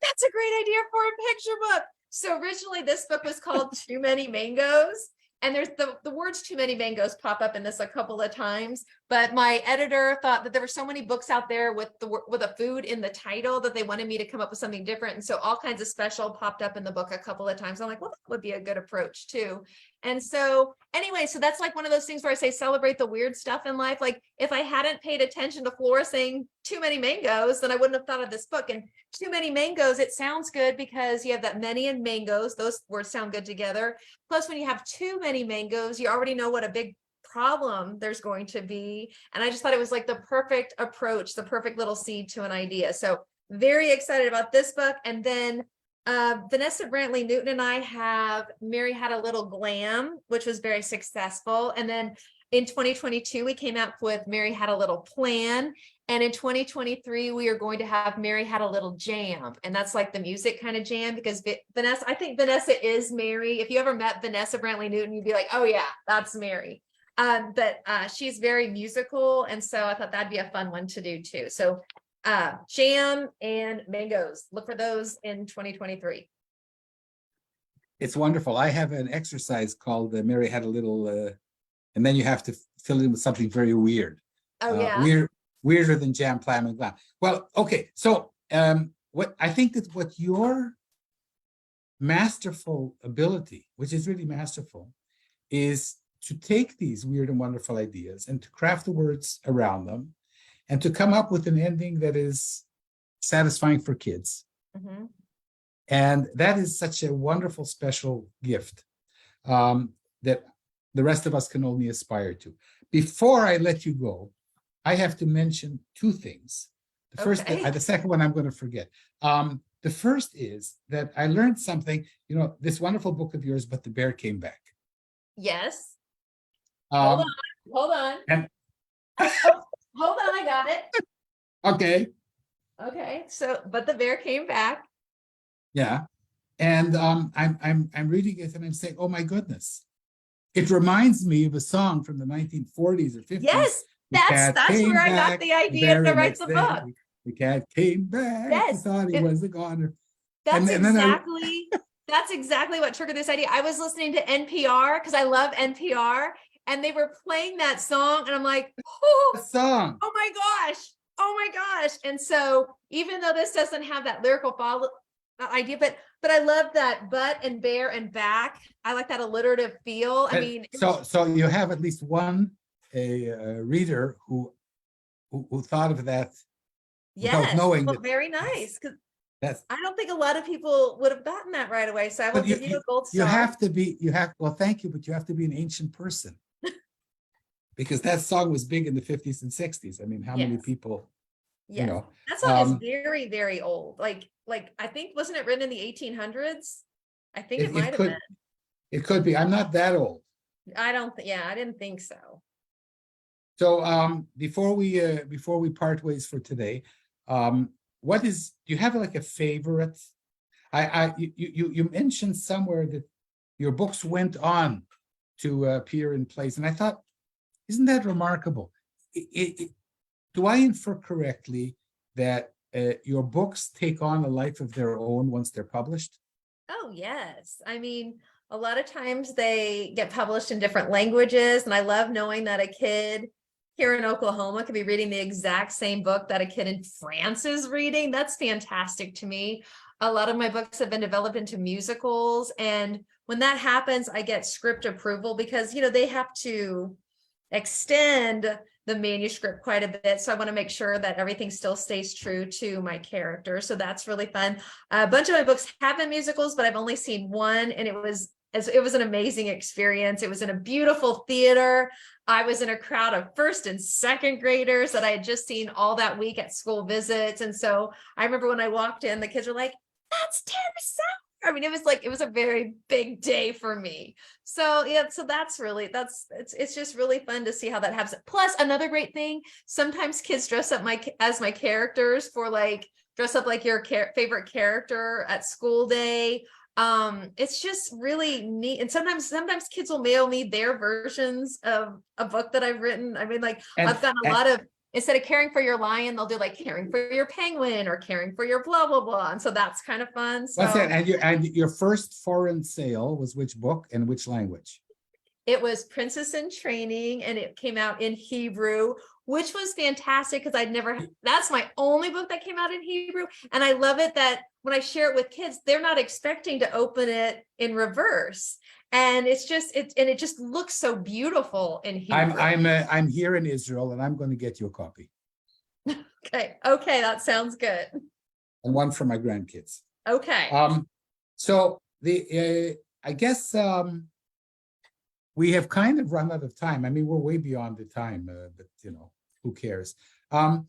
that's a great idea for a picture book. So originally this book was called Too Many Mangoes. And there's the words "too many mangoes" pop up in this a couple of times, but my editor thought that there were so many books out there with a food in the title that they wanted me to come up with something different. And so all kinds of special popped up in the book a couple of times. I'm like, well, that would be a good approach too. And so anyway, so that's like one of those things where I say celebrate the weird stuff in life. Like if I hadn't paid attention to Flora saying "too many mangoes," then I wouldn't have thought of this book. And "too many mangoes," it sounds good because you have that many and mangoes. Those words sound good together. Plus, when you have too many mangoes, you already know what a big problem there's going to be. And I just thought it was like the perfect approach, the perfect little seed to an idea. So very excited about this book. And then Vanessa Brantley Newton and I have Mary Had a Little Glam, which was very successful. And then in 2022, we came out with Mary Had a Little Plan. And in 2023, we are going to have Mary Had a Little Jam. And that's like the music kind of jam because I think Vanessa is Mary. If you ever met Vanessa Brantley Newton, you'd be like, oh yeah, that's Mary. But she's very musical. And so I thought that'd be a fun one to do too. So jam and mangoes, look for those in 2023. It's wonderful. I have an exercise called Mary Had a Little, and then you have to fill in with something very weird. Oh yeah. weirder than jam, clam, and glam. Well, okay. So what I think that what your masterful ability, which is really masterful, is to take these weird and wonderful ideas and to craft the words around them and to come up with an ending that is satisfying for kids. Mhm. And that is such a wonderful, special gift that the rest of us can only aspire to. Before I let you go, I have to mention two things. The first, Okay. the second one I'm going to forget. The first is that I learned something, this wonderful book of yours, But the Bear Came Back. Yes. Hold Um, on. and Hold on, I got it. okay, Okay. So, but the bear came back. yeah, and I'm reading it and I'm saying, oh my goodness, it reminds me of a song from the 1940s or 50s. Yes, The cat that's came where I got back the idea to very write next the day. book. The cat came back. Yes, He thought he was a goner. That's And then that's exactly what triggered this idea. I was listening to NPR because I love NPR, and they were playing that song, and I'm like, the song. oh my gosh. And so even though this doesn't have that lyrical follow idea, but I love that butt and bear and back. I like that alliterative feel. I mean, so you have at least one reader who thought of that without yes, knowing well, that. very nice, because That's, I don't think a lot of people would have gotten that right away. So I will give you a gold star. well, thank you, but you have to be an ancient person. Because that song was big in the 50s and 60s. I mean, how many people, Yes. That song is very, very old. Like I think, wasn't it written in the 1800s? I think it might have been. It could be. I'm not that old. I didn't think so. So before we part ways for today, do you have like a favorite? You mentioned somewhere that your books went on to appear in plays, and I thought, isn't that remarkable? Do I infer correctly that your books take on a life of their own once they're published? Oh, yes. I mean, a lot of times they get published in different languages, and I love knowing that a kid here in Oklahoma could be reading the exact same book that a kid in France is reading. That's fantastic to me. A lot of my books have been developed into musicals, and when that happens, I get script approval because, they have to extend the manuscript quite a bit. So I want to make sure that everything still stays true to my character. So that's really fun. A bunch of my books have been musicals, but I've only seen one, and it was an amazing experience. It was in a beautiful theater. I was in a crowd of first and second graders that I had just seen all that week at school visits. And so I remember when I walked in, the kids were like, "That's Tammi Sauer." I mean, it was a very big day for me. So yeah, so it's just really fun to see how that happens. Plus, another great thing, sometimes kids dress up as my characters for dress up like your favorite character at school day. It's just really neat. And sometimes kids will mail me their versions of a book that I've written. I mean, I've gotten a lot of, instead of caring for your lion, they'll do caring for your penguin or caring for your blah, blah, blah. And so that's kind of fun. So what's that? And your first foreign sale was which book and which language? it was Princess in Training, and it came out in Hebrew, which was fantastic because that's my only book that came out in Hebrew. And I love it that when I share it with kids, they're not expecting to open it in reverse. And it just looks so beautiful in Hebrew. I'm here in Israel, and I'm going to get you a copy. Okay, that sounds good. And one for my grandkids. Okay. So I guess we have kind of run out of time. I mean, we're way beyond the time, but who cares? Are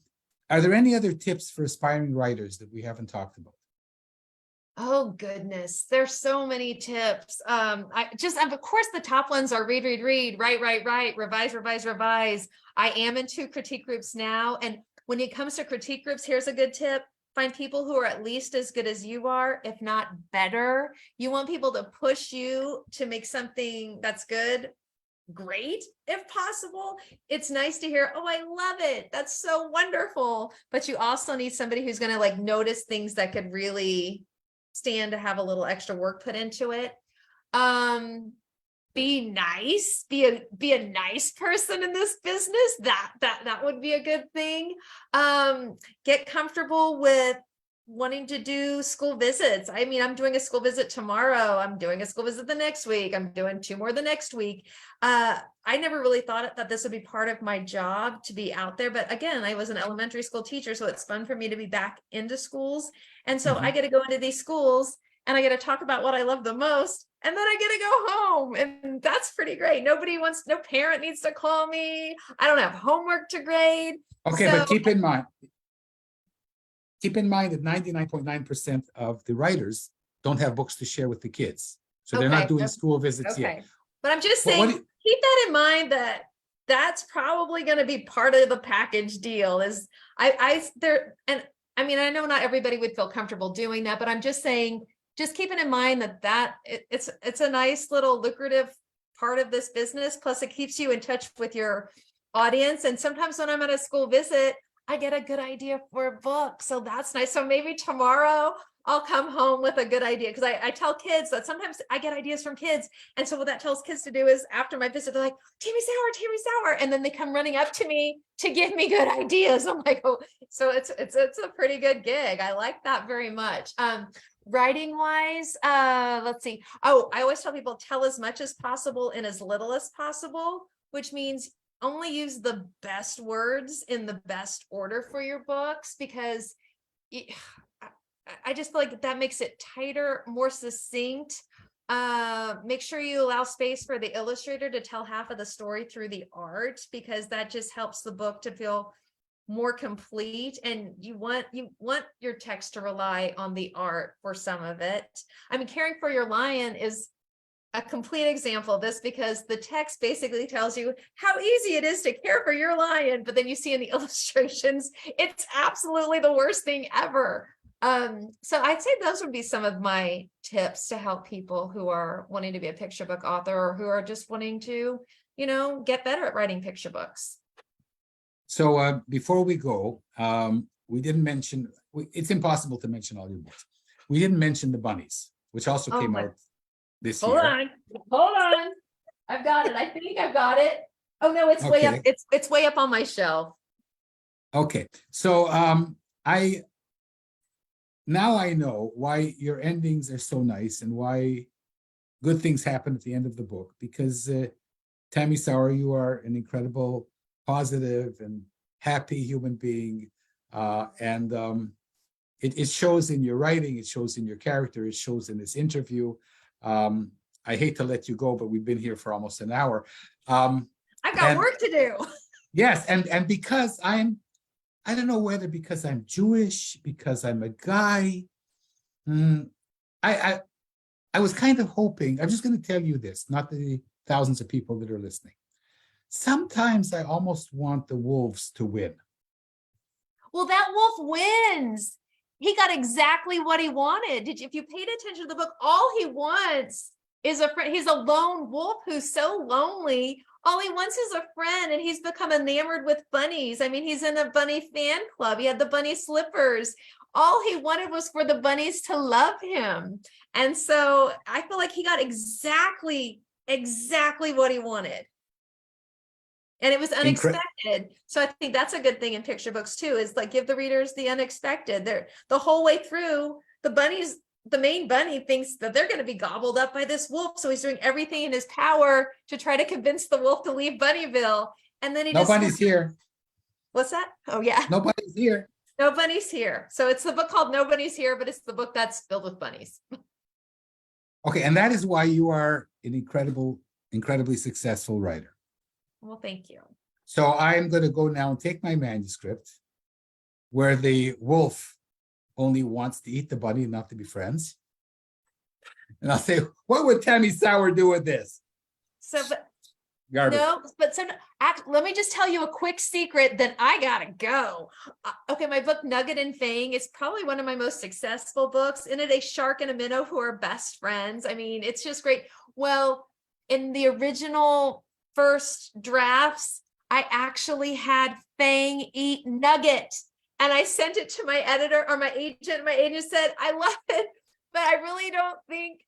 there any other tips for aspiring writers that we haven't talked about? Oh goodness, there's so many tips. Of course, the top ones are read, write, revise. I am in 2 critique groups now. And when it comes to critique groups, here's a good tip. Find people who are at least as good as you are, if not better. You want people to push you to make something that's good great, if possible. It's nice to hear, "Oh, I love it. That's so wonderful." But you also need somebody who's going to notice things that could really stand to have a little extra work put into it. be nice, be a nice person in this business. That would be a good thing. Get comfortable with wanting to do school visits. I mean, I'm doing a school visit tomorrow. I'm doing a school visit the next week. I'm doing 2 more the next week. I never really thought that this would be part of my job to be out there. But again, I was an elementary school teacher, so it's fun for me to be back into schools. And so I get to go into these schools and I get to talk about what I love the most. And then I get to go home. And that's pretty great. No parent needs to call me. I don't have homework to grade. Okay, but keep in mind that 99.9% of the writers don't have books to share with the kids. So they're not doing school visits yet. But I'm just saying, keep that in mind, that that's probably going to be part of the package deal. Is I mean, I know not everybody would feel comfortable doing that, but I'm just saying, just keeping in mind that it's a nice little lucrative part of this business. Plus it keeps you in touch with your audience. And sometimes when I'm at a school visit, I get a good idea for a book. So that's nice. So maybe tomorrow I'll come home with a good idea. Because I tell kids that sometimes I get ideas from kids. And so what that tells kids to do is after my visit, they're like, Tammi Sauer. And then they come running up to me to give me good ideas. I'm like, oh, so it's a pretty good gig. I like that very much. Writing wise, let's see. Oh, I always tell people, tell as much as possible in as little as possible, which means only use the best words in the best order for your books, because I just feel like that makes it tighter, more succinct. Make sure you allow space for the illustrator to tell half of the story through the art, because that just helps the book to feel more complete. And you want your text to rely on the art for some of it. I mean, Caring for Your Lion is a complete example of this, because the text basically tells you how easy it is to care for your lion, but then you see in the illustrations, it's absolutely the worst thing ever. So I'd say those would be some of my tips to help people who are wanting to be a picture book author, or who are just wanting to, get better at writing picture books. So before we go, we didn't mention, it's impossible to mention all your books. We didn't mention The Bunnies, which also came out this year. Hold on. I've got it. I think I've got it. Oh no, it's way up. It's way up on my shelf. Okay. So I know why your endings are so nice and why good things happen at the end of the book, because Tammi Sauer, you are an incredible, positive and happy human being. And it shows in your writing, it shows in your character, it shows in this interview. I hate to let you go, but we've been here for almost an hour. I've got work to do. Yes, and because I don't know whether because I'm Jewish, because I'm a guy, I was kind of hoping, I'm just going to tell you this, not the thousands of people that are listening. Sometimes I almost want the wolves to win. Well, that wolf wins. He got exactly what he wanted. If you paid attention to the book, all he wants is a friend. He's a lone wolf who's so lonely. All he wants is a friend, and he's become enamored with bunnies. I mean, he's in a bunny fan club. He had the bunny slippers. All he wanted was for the bunnies to love him. And so I feel like he got exactly what he wanted. And it was unexpected. So I think that's a good thing in picture books too, is like give the readers the unexpected. The whole way through, the main bunny thinks that they're going to be gobbled up by this wolf. So he's doing everything in his power to try to convince the wolf to leave Bunnyville. And then No Bunnies Here. What's that? Oh yeah. No Bunnies Here. No Bunnies Here. So it's the book called No Bunnies Here, but it's the book that's filled with bunnies. Okay. And that is why you are an incredibly successful writer. Well, thank you. So I'm going to go now and take my manuscript where the wolf only wants to eat the bunny, not to be friends. And I'll say, what would Tammi Sauer do with this? Garbage. No, but let me just tell you a quick secret, then I gotta go. Okay, my book Nugget and Fang is probably one of my most successful books. In it, a shark and a minnow who are best friends. I mean, it's just great. Well, in the original first drafts, I actually had Fang eat Nugget, and I sent it to my editor or my agent. My agent said, I love it, but I really don't think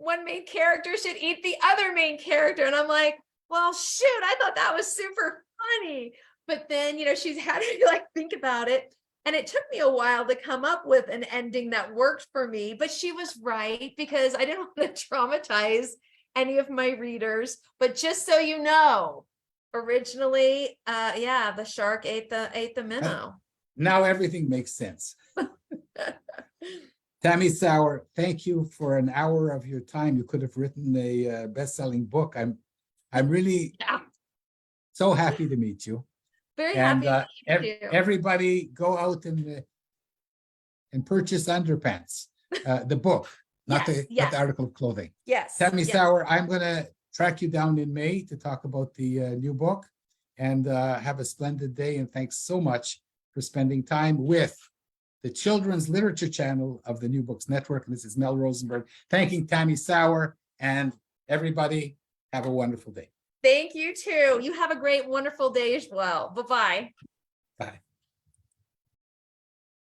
one main character should eat the other main character. And I'm like, well, shoot, I thought that was super funny. But then, she's had to like think about it. And it took me a while to come up with an ending that worked for me, but she was right because I didn't want to traumatize any of my readers. But just so you know, originally, the shark ate the minnow. Now everything makes sense. Tammi Sauer, thank you for an hour of your time. You could have written a best-selling book. I'm really so happy to meet you. Very happy to meet you. Everybody go out and purchase Underpants, the book, not the article of clothing. Yes. Tammi Sauer, I'm going to track you down in May to talk about the new book, and have a splendid day. And thanks so much for spending time with the Children's Literature Channel of the New Books Network. And this is Mel Rosenberg thanking Tammi Sauer, and everybody have a wonderful day. Thank you too. You have a great, wonderful day as well. Bye-bye. Bye.